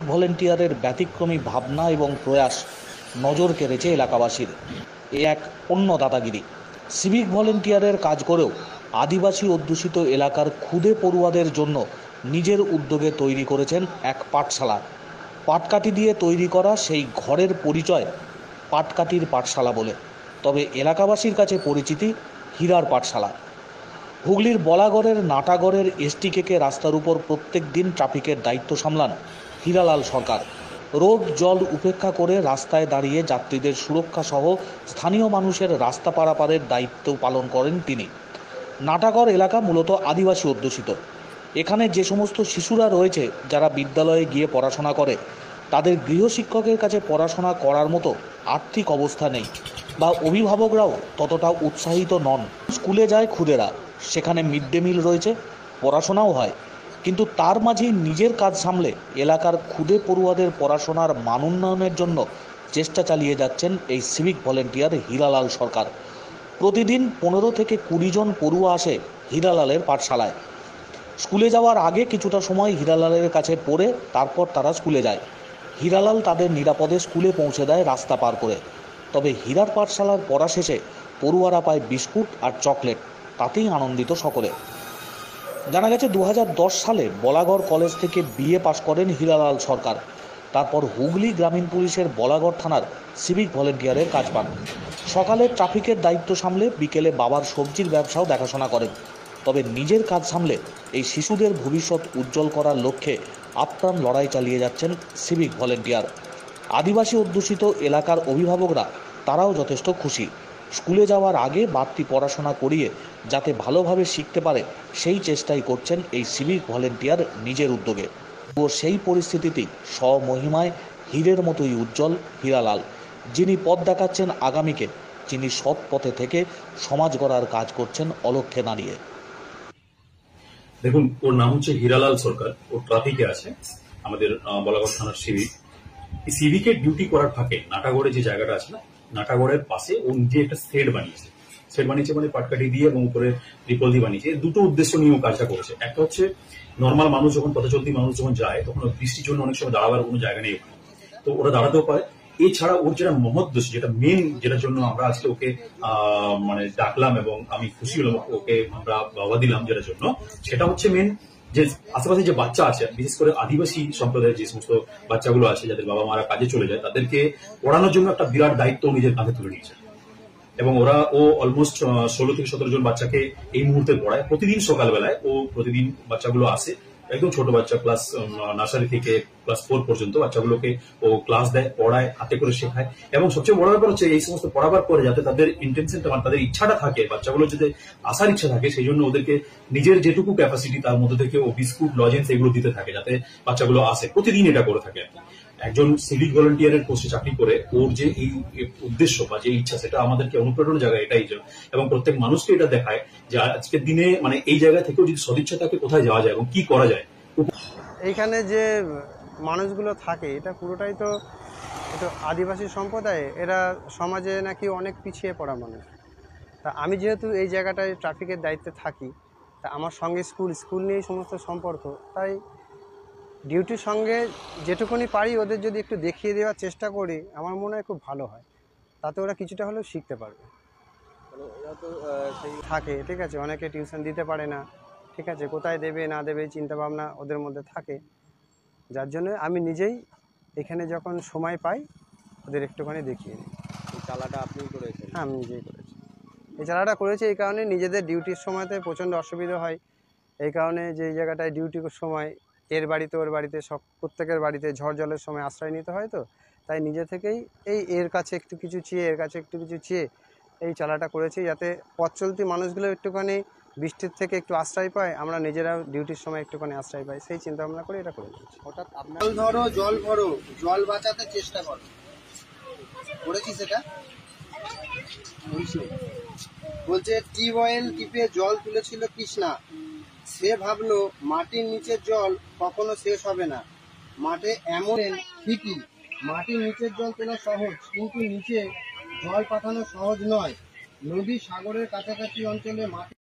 ভলেন্টিয়ারের ব্যতিক্রমী ভাবনা এবং প্রয়াস নজর কেড়েছে এলাকাবাসীর। এ এক অন্য দাদাগিরি। সিভিক ভলেন্টিয়ারের কাজ করেও আদিবাসী অধ্যুষিত এলাকার ক্ষুদে পড়ুয়াদের জন্য নিজের উদ্যোগে তৈরি করেছেন এক পাঠশালা। পাটকাঠি দিয়ে তৈরি করা সেই ঘরের পরিচয় পাটকাঠির পাঠশালা বলে, তবে এলাকাবাসীর কাছে পরিচিতি হীরার পাঠশালা। হুগলির বলাগড়ের নাটাগড়ের এসটিকে রাস্তার উপর প্রত্যেক দিন ট্রাফিকের দায়িত্ব সামলান হীরালাল সরকার। রোদ জল উপেক্ষা করে রাস্তায় দাঁড়িয়ে যাত্রীদের সুরক্ষা সহ স্থানীয় মানুষের রাস্তা পারাপারের দায়িত্ব পালন করেন তিনি। নাটাগড় এলাকা মূলত আদিবাসী অধ্যুষিত। এখানে যে সমস্ত শিশুরা রয়েছে যারা বিদ্যালয়ে গিয়ে পড়াশোনা করে, তাদের গৃহশিক্ষকের কাছে পড়াশোনা করার মতো আর্থিক অবস্থা নেই বা অভিভাবকরাও ততটা উৎসাহিত নন। স্কুলে যায় খুদেরা, সেখানে মিড ডে মিল রয়েছে, পড়াশোনাও হয়, কিন্তু তার মাঝেই নিজের কাজ সামলে এলাকার ক্ষুদে পড়ুয়াদের পড়াশোনার মান উন্নয়নের জন্য চেষ্টা চালিয়ে যাচ্ছেন এই সিভিক ভলেন্টিয়ার হীরালাল সরকার। প্রতিদিন 15 থেকে 20 জন পড়ুয়া আসে হীরালালের পাঠশালায়। স্কুলে যাওয়ার আগে কিছুটা সময় হীরালালের কাছে পড়ে তারপর তারা স্কুলে যায়। হীরালাল তাদের নিরাপদে স্কুলে পৌঁছে দেয় রাস্তা পার করে। তবে হীরার পাঠশালার পড়া শেষে পড়ুয়ারা পায় বিস্কুট আর চকলেট, তাতেই আনন্দিত সকলে। জানা গেছে 2010 সালে বলাগড় কলেজ থেকে বিএ পাশ করেন হীরালাল সরকার। তারপর হুগলি গ্রামীণ পুলিশের বলাগড় থানার সিভিক ভলেন্টিয়ারের কাজ পান। সকালে ট্রাফিকের দায়িত্ব সামলে বিকেলে বাবার সবজির ব্যবসাও দেখাশোনা করেন। তবে নিজের কাজ সামলে এই শিশুদের ভবিষ্যৎ উজ্জ্বল করার লক্ষ্যে আপ্রাণ লড়াই চালিয়ে যাচ্ছেন সিভিক ভলেন্টিয়ার। আদিবাসী অধ্যুষিত এলাকার অভিভাবকরা তারাও যথেষ্ট খুশি। স্কুলে যাওয়ার আগে বাড়তি পড়াশোনা করিয়ে যাতে ভালোভাবে শিখতে পারে সেই চেষ্টাই করছেন এই সিভিক ভলেন্টিয়ার নিজের উদ্যোগে। ও সেই পরিস্থিতিতেই স্বমহিমায় হীরের মতোই উজ্জ্বল হীরালাল, যিনি পথ দেখাচ্ছেন আগামীকে, যিনি সৎ পথে থেকে সমাজ গড়ার কাজ করছেন অলক্ষ্যে দাঁড়িয়ে। দেখুন, ওর নাম হচ্ছে হীরালাল সরকার। ও ট্রাফিকে আছে, আমাদের বলাগড় থানার সিভিক। এই সিভিকের ডিউটি করার ফাঁকে নাটাগড়ে যে জায়গাটা আছে না, নাটাগড়ের পাশে ও নিজে একটা সেট বানিয়েছে। সেট বানিয়েছে মানে পাটকাঠি দিয়ে এবং উপরে ত্রিপল দিয়ে বানিয়েছে। দুটো উদ্দেশ্য নিয়ে ও কাজটা করেছে। একটা হচ্ছে নর্মাল মানুষ যখন পথচলতি মানুষ যখন যায় তখন বৃষ্টির জন্য অনেক সময় দাঁড়াবার কোনো জায়গা নেই ওখানে, তো ওরা দাঁড়াতেও পারে। এছাড়া ওর যেটা মহোদ্দেশ্য, যেটা মেন, যেটার জন্য আমরা আজকে ওকে মানে ডাকলাম এবং আমি খুশি হলাম, ওকে আমরা বাবা দিলাম যেটার জন্য, সেটা হচ্ছে মেন যে আশেপাশে যে বাচ্চা আছে, বিশেষ করে আদিবাসী সম্প্রদায়ের যে সমস্ত বাচ্চাগুলো আছে যাদের বাবা মারা কাজে চলে যায়, তাদেরকে পড়ানোর জন্য একটা বিরাট দায়িত্ব নিজের কাঁধে তুলে নিয়েছে। এবং ও অলমোস্ট 16 থেকে 17 জন বাচ্চাকে এই মুহূর্তে পড়ায় প্রতিদিন সকালবেলায়। ও প্রতিদিন বাচ্চাগুলো আসে, একদম ছোট বাচ্চা, ক্লাস নার্সারি থেকে ক্লাস 4 পর্যন্ত বাচ্চাগুলোকে ও ক্লাস দেয়, পড়ায়, হাতে করে শেখায়। এবং সবচেয়ে বড় ব্যাপার হচ্ছে এই সমস্ত পড়াবার পরে যাতে তাদের ইন্টেনশনটা, মানে তাদের ইচ্ছাটা থাকে, বাচ্চাগুলো যাতে আসার ইচ্ছা থাকে, সেই জন্য ওদেরকে নিজের যেটুকু ক্যাপাসিটি তার মধ্যে থেকে ও বিস্কুট, লজেন্স এগুলো দিতে থাকে যাতে বাচ্চাগুলো আসে। প্রতিদিন এটা করে থাকে আর কি। একজন সিভিক ভলেন্টিয়ারের পোস্টে চাকরি করে ওর যে এই উদ্দেশ্য বা যে ইচ্ছা, সেটা আমাদেরকে অনুপ্রেরণার জায়গায় এটাই, এবং প্রত্যেক মানুষকে এটা দেখায় যে আজকের দিনে মানে এই জায়গা থেকেও যদি সদিচ্ছা থাকে কোথায় যাওয়া যায় এবং কি করা যায়। এইখানে যে মানুষগুলো থাকে এটা পুরোটাই তো আদিবাসী সম্প্রদায়। এরা সমাজে নাকি অনেক পিছিয়ে পড়া মানুষ। তা আমি যেহেতু এই জায়গাটায় ট্রাফিকের দায়িত্বে থাকি, তা আমার সঙ্গে স্কুল নিয়েই সমস্ত সম্পর্ক, তাই ডিউটির সঙ্গে যেটুকুনি পারি ওদের যদি একটু দেখিয়ে দেওয়ার চেষ্টা করি, আমার মনে হয় খুব ভালো হয়। তাতে ওরা কিছুটা হলেও শিখতে পারবে। ওরা তো সেই থাকে, ঠিক আছে, অনেকে টিউশন দিতে পারে না, ঠিক আছে, কোথায় দেবে না দেবে চিন্তাভাবনা ওদের মধ্যে থাকে, যার জন্য আমি নিজেই এখানে যখন সময় পাই ওদের একটুখানি দেখিয়ে নিই। এই চালাটা আপনি করেছেন? হ্যাঁ, আমি নিজেই করেছি। এই চালাটা করেছি এই কারণে, নিজেদের ডিউটির সময়তে প্রচণ্ড অসুবিধা হয়। এই কারণে যে জায়গাটায় ডিউটির সময় এর বাড়িতে ওর বাড়িতে প্রত্যেকের বাড়িতে ঝড় জলের সময় আশ্রয় নিতে হয়, তো তাই নিজে থেকেই এর কাছে একটু কিছু চেয়ে, এর কাছে একটু কিছু চেয়ে এই চালাটা করেছি, যাতে পথ চলতি মানুষগুলো একটুখানি বৃষ্টির থেকে একটু আশ্রয় পায়, আমরা নিজেরাও ডিউটির সময় একটুখানি আশ্রয় পাই, সেই চিন্তা ভাবনা করে এটা করে দিচ্ছি। হঠাৎ জল ধরো, জল ভরো, জল বাঁচাতে চেষ্টা করো, করেছি সেটা। বলছে টিউবওয়েল টিপে জল তুলেছিল কৃষ্ণা, সে ভাবলো মাটির নিচের জল কখনো শেষ হবে না। মাঠে এমন ঠিকই, মাটির নিচের জল তোলা সহজ, কিন্তু নিচে জল পাঠানো সহজ নয়। নদী সাগরের কাছাকাছি অঞ্চলে মাটি